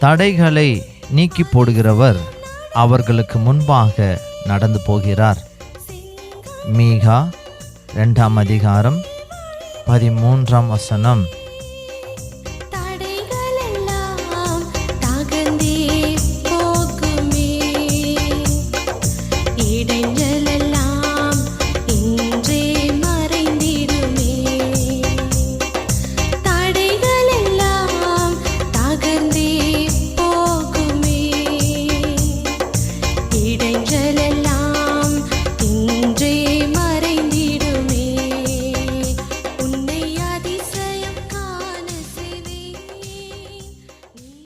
தடைகளை நீக்கி போடுகிறவர் அவர்களுக்கு முன்பாக நடந்து போகிறார். மீகா 2 அதிகாரம் 13 வசனம்.